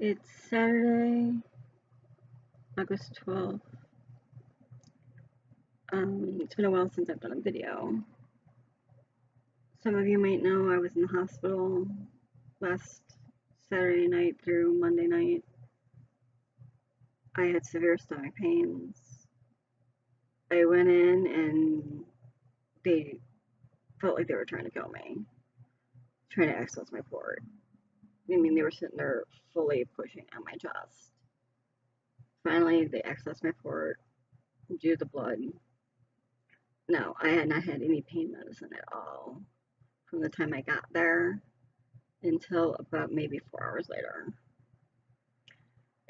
It's Saturday, August 12th. It's been a while since I've done a video. Some of you might know I was in the hospital last Saturday night through Monday night. I had severe stomach pains. I went in and they felt like they were trying to kill me, trying to access my port. I mean, they were sitting there fully pushing on my chest. Finally, they accessed my port, drew the blood. No, I had not had any pain medicine at all from the time I got there until about maybe 4 hours later.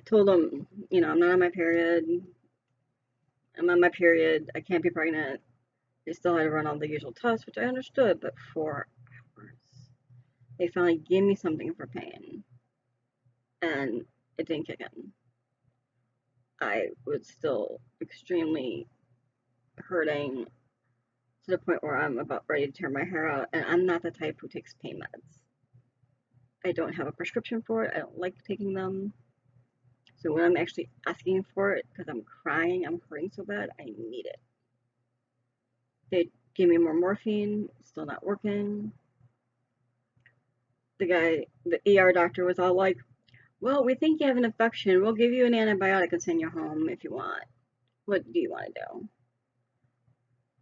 I told them, I'm not on my period. I'm on my period. I can't be pregnant. They still had to run all the usual tests, which I understood, but 4 hours. They finally gave me something for pain, and it didn't kick in. I was still extremely hurting to the point where I'm about ready to tear my hair out, and I'm not the type who takes pain meds. I don't have a prescription for it. I don't like taking them. So when I'm actually asking for it because I'm crying, I'm hurting so bad, I need it. They gave me more morphine, still not working. The ER doctor was all like, well, we think you have an infection. We'll give you an antibiotic and send you home if you want. What do you want to do?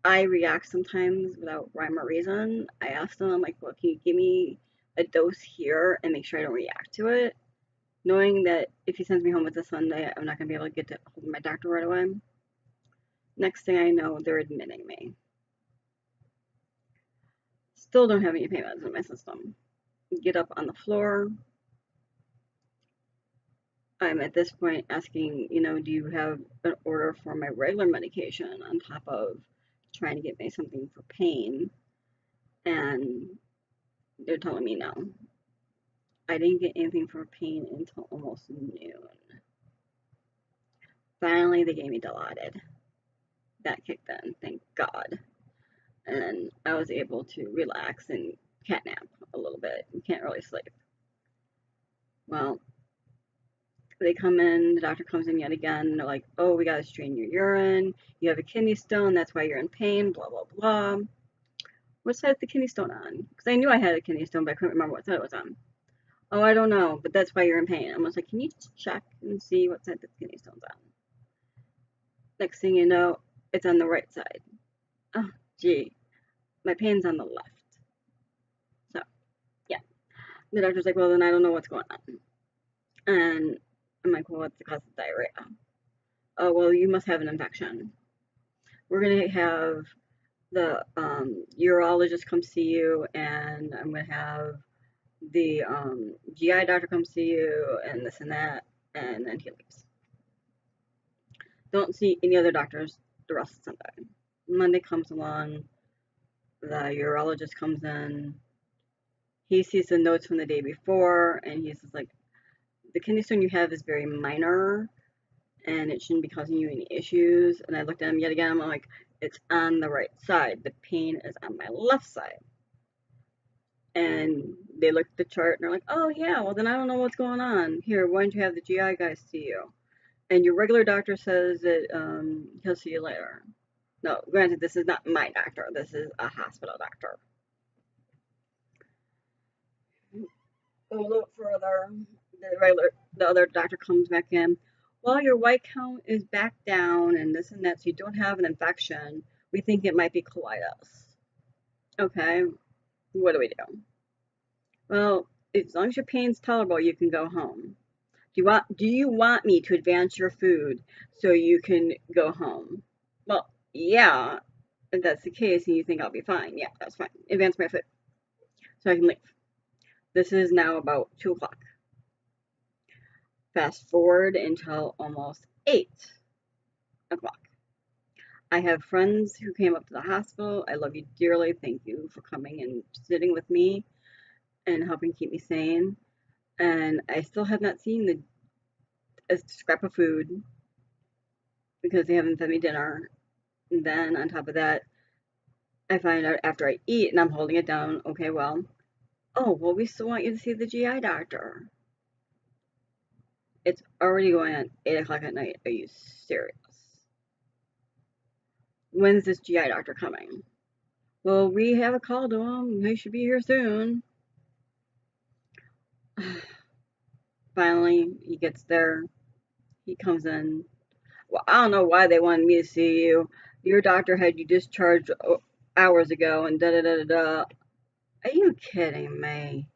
I react sometimes without rhyme or reason. I asked them, I'm like, well, can you give me a dose here and make sure I don't react to it? Knowing that if he sends me home, it's a Sunday, I'm not going to be able to get to hold my doctor right away. Next thing I know, they're admitting me. Still don't have any pain meds in my system. Get up on the floor. I'm at this point asking, do you have an order for my regular medication on top of trying to get me something for pain? And they're telling me no. I didn't get anything for pain until almost noon. Finally, they gave me Dilaudid. That kicked in, thank God. And I was able to relax and catnap a little bit. You can't really sleep. Well, they come in, the doctor comes in yet again, and they're like, oh, we got to strain your urine. You have a kidney stone, that's why you're in pain, blah, blah, blah. What side is the kidney stone on? Because I knew I had a kidney stone, but I couldn't remember what side it was on. Oh, I don't know, but that's why you're in pain. I was like, can you just check and see what side the kidney stone's on? Next thing you know, it's on the right side. Oh, gee, my pain's on the left. So, yeah. The doctor's like, well, then I don't know what's going on. And I'm like, well, what's the cause of diarrhea? Oh, well, you must have an infection. We're going to have the urologist come see you, and I'm going to have the GI doctor come see you, and this and that, and then he leaves. Don't see any other doctors the rest of Sunday. Monday comes along, the urologist comes in, he sees the notes from the day before, and he's just like, the kidney stone you have is very minor, and it shouldn't be causing you any issues. And I looked at him yet again, I'm like, it's on the right side. The pain is on my left side. And they looked at the chart and they're like, oh yeah, well then I don't know what's going on. Here, why don't you have the GI guy see you? And your regular doctor says that he'll see you later. No, granted, this is not my doctor. This is a hospital doctor. A little further, the other doctor comes back in. Well, your white count is back down and this and that, so you don't have an infection. We think it might be colitis. Okay, what do we do? Well, as long as your pain's tolerable, you can go home. Do you want me to advance your food so you can go home? Well, yeah, if that's the case and you think I'll be fine, yeah, that's fine. Advance my food so I can leave. This is now about 2 o'clock. Fast forward until almost 8 o'clock. I have friends who came up to the hospital. I love you dearly. Thank you for coming and sitting with me and helping keep me sane. And I still have not seen a scrap of food because they haven't fed me dinner. And then on top of that, I find out after I eat and I'm holding it down, okay, well, oh, well, we still want you to see the GI doctor. It's already going on 8 o'clock at night. Are you serious? When's this GI doctor coming? Well, we have a call to him. He should be here soon. Finally, he gets there. He comes in. Well, I don't know why they wanted me to see you. Your doctor had you discharged hours ago and da da da da da. Are you kidding me?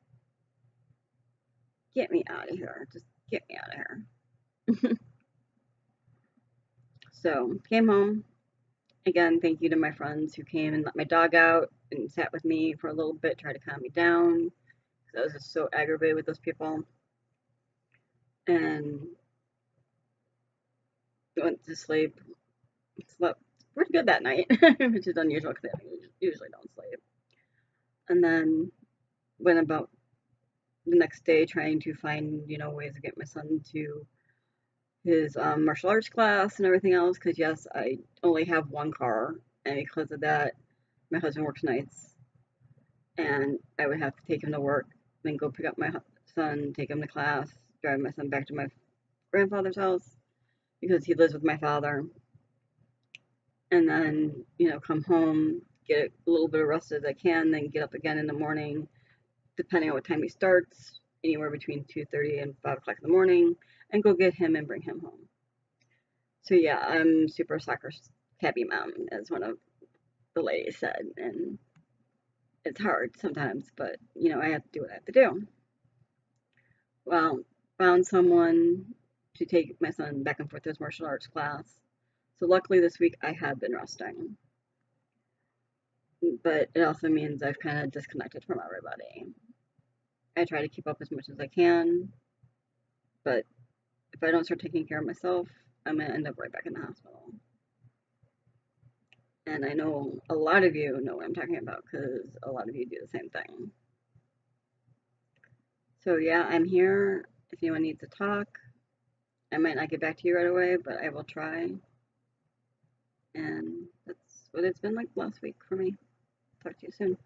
Get me out of here. Just get me out of here. So, came home. Again, thank you to my friends who came and let my dog out and sat with me for a little bit, tried to calm me down. I was just so aggravated with those people. And went to sleep. Slept pretty good that night, which is unusual because I usually don't sleep. And then went about the next day trying to find, ways to get my son to his martial arts class and everything else. Because yes, I only have one car, and because of that, my husband works nights, and I would have to take him to work, then go pick up my son, take him to class, drive my son back to my grandfather's house because he lives with my father, and then come home, get a little bit of rest as I can, then get up again in the morning, depending on what time he starts, anywhere between 2:30 and 5 o'clock in the morning, and go get him and bring him home. So yeah, I'm super soccer happy mom, as one of the ladies said, and it's hard sometimes, but I have to do what I have to do. Well, found someone to take my son back and forth to his martial arts class. So luckily this week I have been resting, but it also means I've kind of disconnected from everybody. I try to keep up as much as I can, but if I don't start taking care of myself, I'm going to end up right back in the hospital. And I know a lot of you know what I'm talking about because a lot of you do the same thing. So yeah, I'm here if anyone needs to talk. I might not get back to you right away, but I will try. And that's what it's been like last week for me. Talk to you soon.